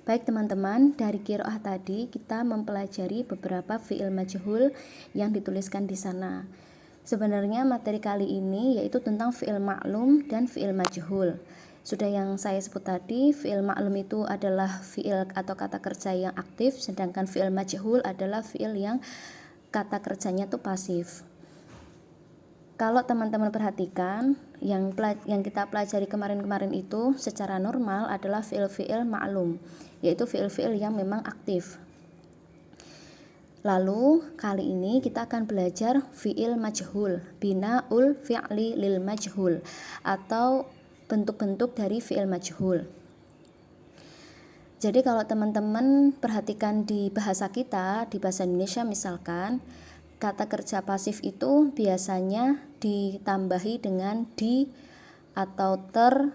Baik teman-teman, dari qiraah tadi kita mempelajari beberapa fi'il majhul yang dituliskan di sana. Sebenarnya materi kali ini yaitu tentang fi'il ma'lum dan fi'il majhul. Sudah yang saya sebut tadi, fi'il ma'lum itu adalah fi'il atau kata kerja yang aktif, sedangkan fi'il majhul adalah fi'il yang kata kerjanya itu pasif. Kalau teman-teman perhatikan, yang kita pelajari kemarin-kemarin itu secara normal adalah fi'il-fi'il ma'lum, yaitu fi'il-fi'il yang memang aktif. Lalu kali ini kita akan belajar fi'il majhul, bina'ul fi'li lil majhul, atau bentuk-bentuk dari fi'il majhul. Jadi kalau teman-teman perhatikan di bahasa kita, di bahasa Indonesia misalkan, kata kerja pasif itu biasanya ditambahi dengan di atau ter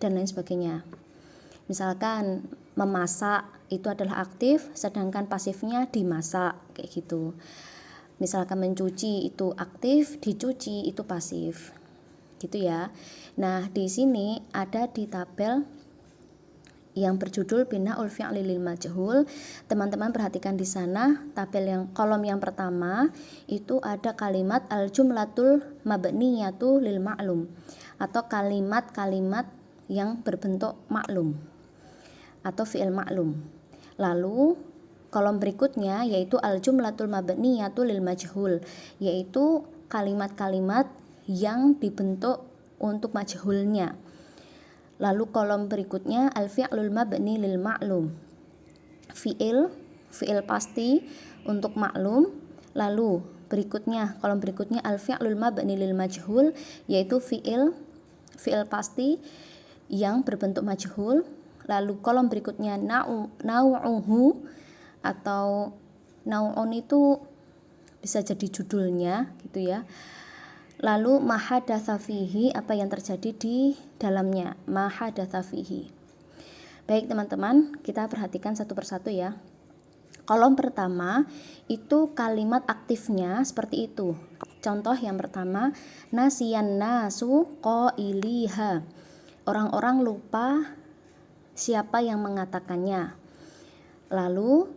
dan lain sebagainya. Misalkan memasak itu adalah aktif, sedangkan pasifnya dimasak, kayak gitu. Misalkan mencuci itu aktif, dicuci itu pasif, gitu ya. Nah, di sini ada di tabel yang berjudul Bina'ul fi'li lil majhul. Teman-teman perhatikan di sana tabel yang kolom yang pertama itu ada kalimat al-jumlatul mabniyatu lil ma'lum, atau kalimat-kalimat yang berbentuk maklum atau fi'il maklum. Lalu kolom berikutnya yaitu al-jumlatul mabniyatu lil majhul, yaitu kalimat-kalimat yang dibentuk untuk majhulnya. Lalu kolom berikutnya al-fi'lul mabni lil ma'lum, fi'il pasti untuk maklum. Lalu berikutnya, kolom berikutnya al-fi'lul mabni lil majhul, yaitu fi'il pasti yang berbentuk majhul. Lalu kolom berikutnya nau'uhu, atau nau'un itu bisa jadi judulnya gitu ya. Lalu mahadatsa fihi, apa yang terjadi di dalamnya, mahadatsa fihi. Baik teman-teman, kita perhatikan satu persatu ya. Kolom pertama itu kalimat aktifnya seperti itu. Contoh yang pertama, nasiyan nasu qailiha. Orang-orang lupa siapa yang mengatakannya. Lalu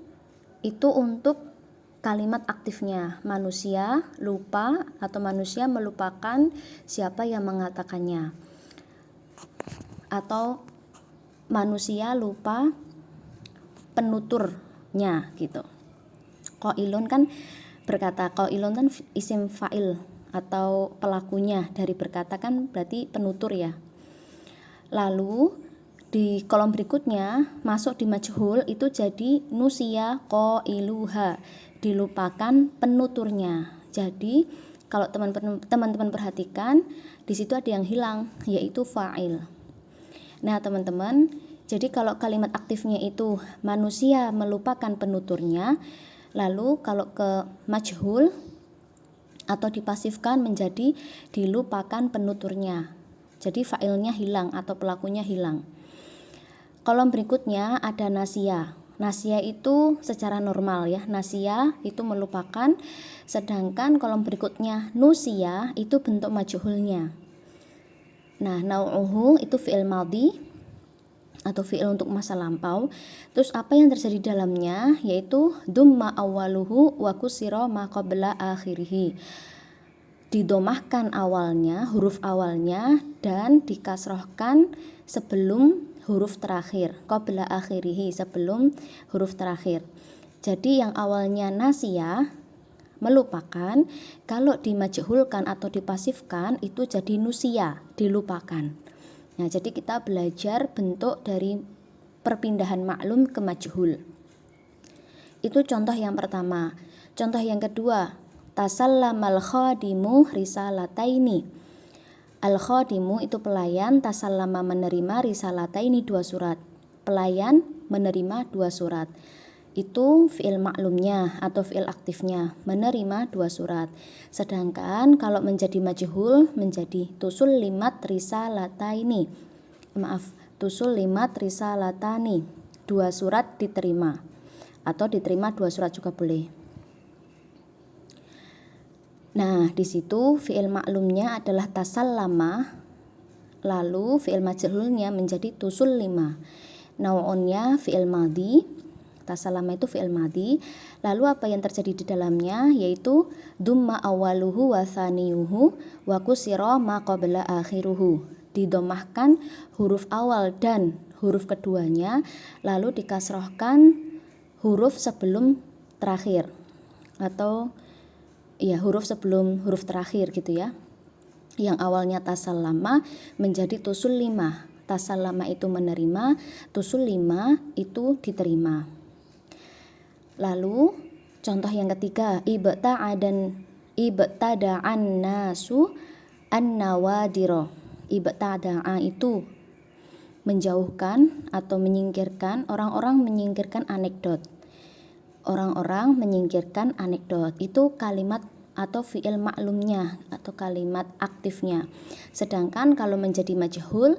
itu untuk kalimat aktifnya, manusia lupa atau manusia melupakan siapa yang mengatakannya, atau manusia lupa penuturnya gitu. Qailun kan berkata, qailun kan isim fa'il atau pelakunya dari berkata kan berarti penutur ya. Lalu di kolom berikutnya masuk di majhul itu jadi nusia qailuha, dilupakan penuturnya. Jadi kalau teman-teman perhatikan di situ ada yang hilang, yaitu fa'il. Nah teman-teman, jadi kalau kalimat aktifnya itu manusia melupakan penuturnya, lalu kalau ke majhul atau dipasifkan menjadi dilupakan penuturnya, jadi fa'ilnya hilang atau pelakunya hilang. Kolom berikutnya ada nasia. Nasia itu secara normal ya, nasia itu melupakan, sedangkan kolom berikutnya nusia itu bentuk majhulnya. Nah, nau'uhu itu fi'il madhi atau fi'il untuk masa lampau. Terus apa yang terjadi di dalamnya yaitu dumma awwaluhu wa kusira ma qabla akhirih. Didomahkan awalnya, huruf awalnya, dan dikasrohkan sebelum huruf terakhir, qabla akhirihi, sebelum huruf terakhir. Jadi yang awalnya nasia melupakan, kalau dimajhulkan atau dipasifkan itu jadi nusia, dilupakan. Nah, jadi kita belajar bentuk dari perpindahan maklum ke majhul. Itu contoh yang pertama. Contoh yang kedua, tasallamal khadimu risalataini. Al-khadimu itu pelayan, tasallama menerima, risalataini 2 surat. Pelayan menerima 2 surat. Itu fi'il maklumnya atau fi'il aktifnya, menerima 2 surat. Sedangkan kalau menjadi majhul menjadi tusul limat risalataini. Tusul limat risalatani. 2 surat diterima, atau diterima 2 surat juga boleh. Nah, di situ fi'il maklumnya adalah tasallama, lalu fi'il majhulnya menjadi tusul lima. nau'unnya fi'il madhi. Tasallama itu fi'il madhi. Lalu apa yang terjadi di dalamnya yaitu dumma awaluhu wa thaniyuhu wa kusira ma qabla akhiruhu. Didomahkan huruf awal dan huruf keduanya, lalu dikasrohkan huruf sebelum terakhir, atau ya huruf sebelum huruf terakhir gitu ya. Yang awalnya tasallama menjadi tusul 5. Tasallama itu menerima, tusul 5 itu diterima. Lalu contoh yang ketiga, ibtada'an nasu an-nawadira. Ibtada'a itu menjauhkan atau menyingkirkan, orang-orang menyingkirkan anekdot. Orang-orang menyingkirkan anekdot itu kalimat atau fi'il maklumnya atau kalimat aktifnya. Sedangkan kalau menjadi majhul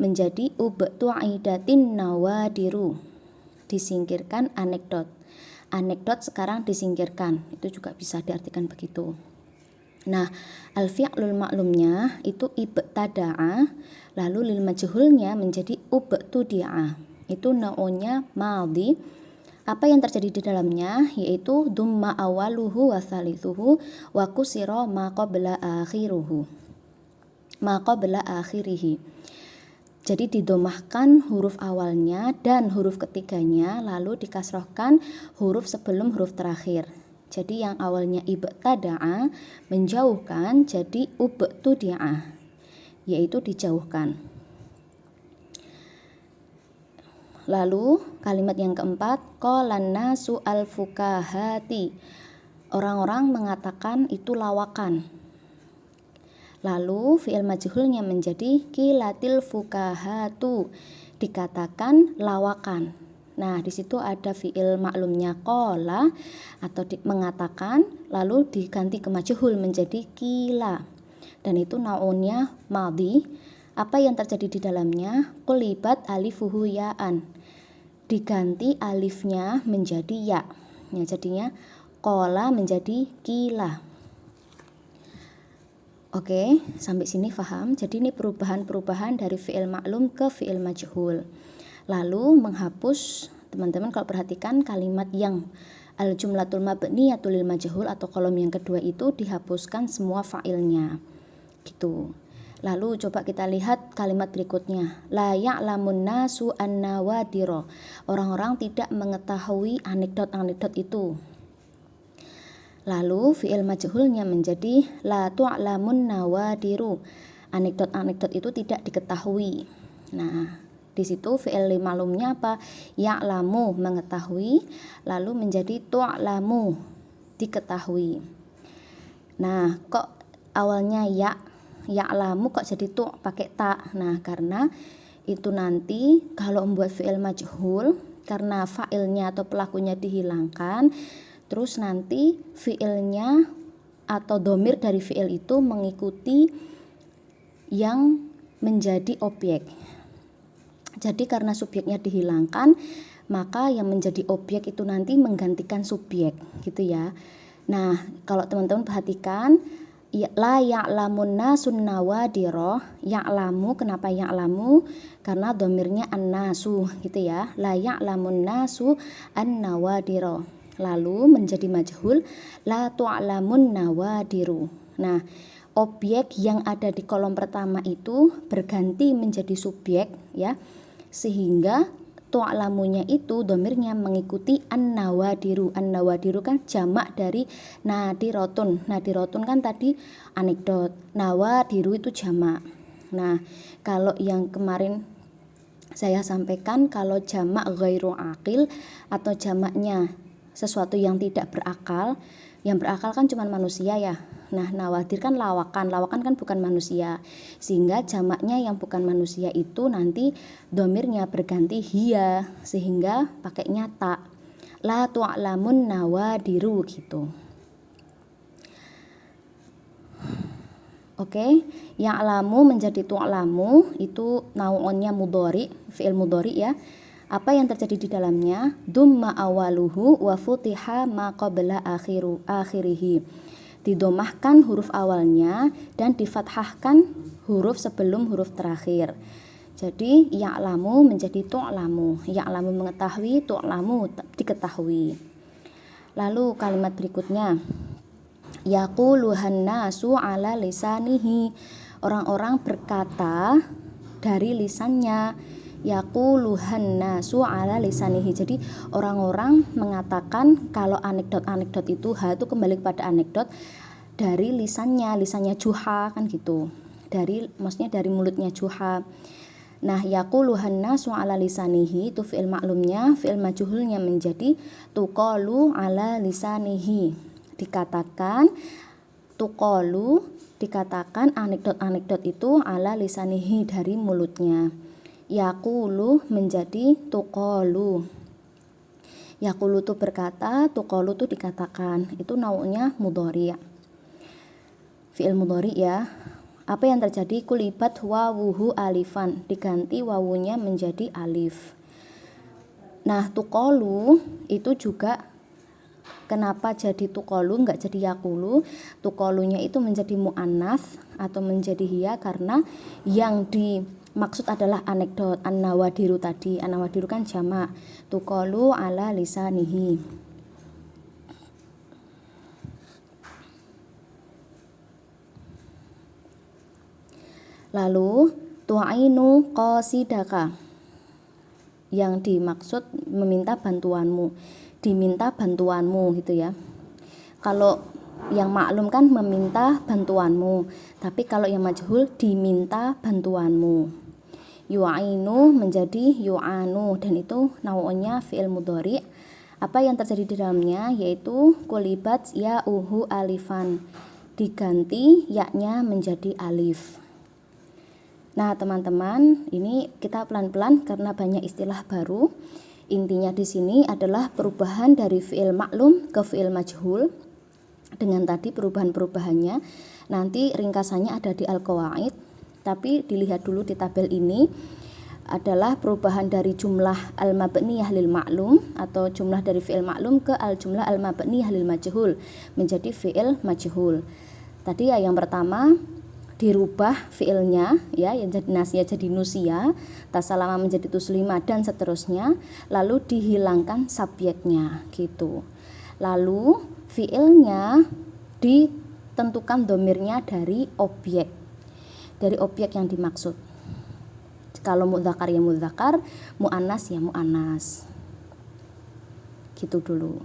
menjadi ubtu'idatin nawadiru, disingkirkan anekdot. Anekdot sekarang disingkirkan, itu juga bisa diartikan begitu. Nah, al-fi'lul maklumnya itu ibtada'a, lalu lil majhulnya menjadi ubtudi'a. Itu nau'nya madhi. Apa yang terjadi di dalamnya yaitu dumma awaluhu wa thalithuhu wa kusira ma qabla akhiruhu. Ma qabla akhirihi. Jadi didomahkan huruf awalnya dan huruf ketiganya, lalu dikasrohkan huruf sebelum huruf terakhir. Jadi yang awalnya ibtada'a menjauhkan jadi ubtudi'a, yaitu dijauhkan. Lalu kalimat yang keempat, qalan nasu al-fukahati. Orang-orang mengatakan itu lawakan. Lalu fi'il majhulnya menjadi qilatil fukahatu, dikatakan lawakan. Nah, di situ ada fi'il maklumnya qala atau mengatakan, lalu diganti ke majhul menjadi qila. Dan itu naunnya madhi. Apa yang terjadi di dalamnya? Qulibat alifuhu ya'an. Diganti alifnya menjadi ya. Ya, jadinya qala menjadi qila. Oke, sampai sini paham. Jadi ini perubahan-perubahan dari fi'il maklum ke fi'il majhul. Lalu menghapus, teman-teman kalau perhatikan kalimat yang al-jumlatul mabniyatul lil majhul atau kolom yang kedua itu dihapuskan semua fa'ilnya. Gitu. Lalu coba kita lihat kalimat berikutnya. La ya'lamun nasu an-nawadira. Orang-orang tidak mengetahui anekdot-anekdot itu. Lalu fi'il majhulnya menjadi la tu'lamun nawadiru. Anekdot-anekdot itu tidak diketahui. Nah, di situ fi'il maklumnya apa? Ya'lamu, mengetahui, lalu menjadi tu'lamu, diketahui. Nah, kok awalnya ya'lamu kok jadi tu pakai ta? Nah, karena itu nanti kalau membuat fi'il majhul karena fa'ilnya atau pelakunya dihilangkan, terus nanti fi'ilnya atau domir dari fi'il itu mengikuti yang menjadi objek. Jadi karena subjeknya dihilangkan, maka yang menjadi objek itu nanti menggantikan subjek, gitu ya. Nah, kalau teman-teman perhatikan, la ya'lamun nasun nawadira, ya'lamu, kenapa ya'lamu? Karena domirnya an-nasu, gitu ya. La ya'lamun nasu an-nawadira. Lalu menjadi majhul la tu'lamun nawadiru. Nah, objek yang ada di kolom pertama itu berganti menjadi subjek ya, sehingga tu'lamunya itu domirnya mengikuti an-nawadiru. An-nawadiru kan jamak dari nadirotun. Nadirotun kan tadi anekdot, nawadiru itu jamak. Nah, kalau yang kemarin saya sampaikan, kalau jamak ghairu aqil atau jamaknya sesuatu yang tidak berakal, yang berakal kan cuma manusia ya. Nah, nawadir kan lawakan kan bukan manusia, sehingga jamaknya yang bukan manusia itu nanti domirnya berganti hiya, sehingga pakainya ta. La tu'lamun nawadiru gitu. Oke, ya'lamu menjadi tu'lamu itu nau'unnya mudhari, fi'il mudhari ya. Apa yang terjadi di dalamnya? Dumma awaluhu wa futiha ma qabla akhirihi. Didomahkan huruf awalnya dan difathahkan huruf sebelum huruf terakhir. Jadi ya'lamu menjadi tu'lamu. Ya'lamu mengetahui, tu'lamu diketahui. Lalu kalimat berikutnya, yaquluhan nasu ala lisanihi. Orang-orang berkata dari lisannya. Yaquluhan nasu ala lisanihi. Jadi orang-orang mengatakan kalau anekdot-anekdot itu, ha itu kembali kepada anekdot dari lisannya Juha kan gitu. Maksudnya dari mulutnya Juha. Nah, yaquluhan nasu ala lisanihi itu fi'il maklumnya, fi'il majhulnya menjadi tuqalu ala lisanihi. Dikatakan tuqalu, dikatakan anekdot-anekdot itu ala lisanihi dari mulutnya. Yaqulu menjadi tuqalu. Yaqulu itu berkata, tuqalu itu dikatakan. Itu nau'nya mudhari'. Fi'il mudhari' ya. Apa yang terjadi? Kulibat wawuhu alifan, diganti wawunya menjadi alif. Nah, tuqalu itu juga kenapa jadi tuqalu enggak jadi yaqulu? Tuqalunya itu menjadi muannats atau menjadi hiya karena yang dimaksud adalah anekdot. An-nawadiru tadi, an-nawadiru kan jamak. Tuqalu ala lisanihi. Lalu tu'ainu qasidaka, yang dimaksud meminta bantuanmu, diminta bantuanmu gitu ya. Kalau yang maklum kan meminta bantuanmu, tapi kalau yang majhul diminta bantuanmu. Yu'ainu menjadi yu'anu, dan itu nau'nya fi'il mudhari'. Apa yang terjadi di dalamnya yaitu kulibat ya'uhu alifan, diganti yaknya menjadi alif. Nah teman-teman, ini kita pelan-pelan karena banyak istilah baru. Intinya di sini adalah perubahan dari fi'il maklum ke fi'il majhul. Dengan tadi perubahan-perubahannya, nanti ringkasannya ada di al-qawaid. Tapi dilihat dulu di tabel ini adalah perubahan dari jumlah al-mabniyah lil maklum atau jumlah dari fi'il maklum ke al-jumlah al-mabniyah lil majhul menjadi fi'il majhul. Tadi ya yang pertama dirubah fiilnya ya, yang jadi nasia jadi nusia, tasalama menjadi tuslima dan seterusnya, lalu dihilangkan subjeknya gitu. Lalu fiilnya ditentukan domirnya dari objek yang dimaksud. Kalau mudzakar ya mudzakar, muannas ya muannas. Gitu dulu.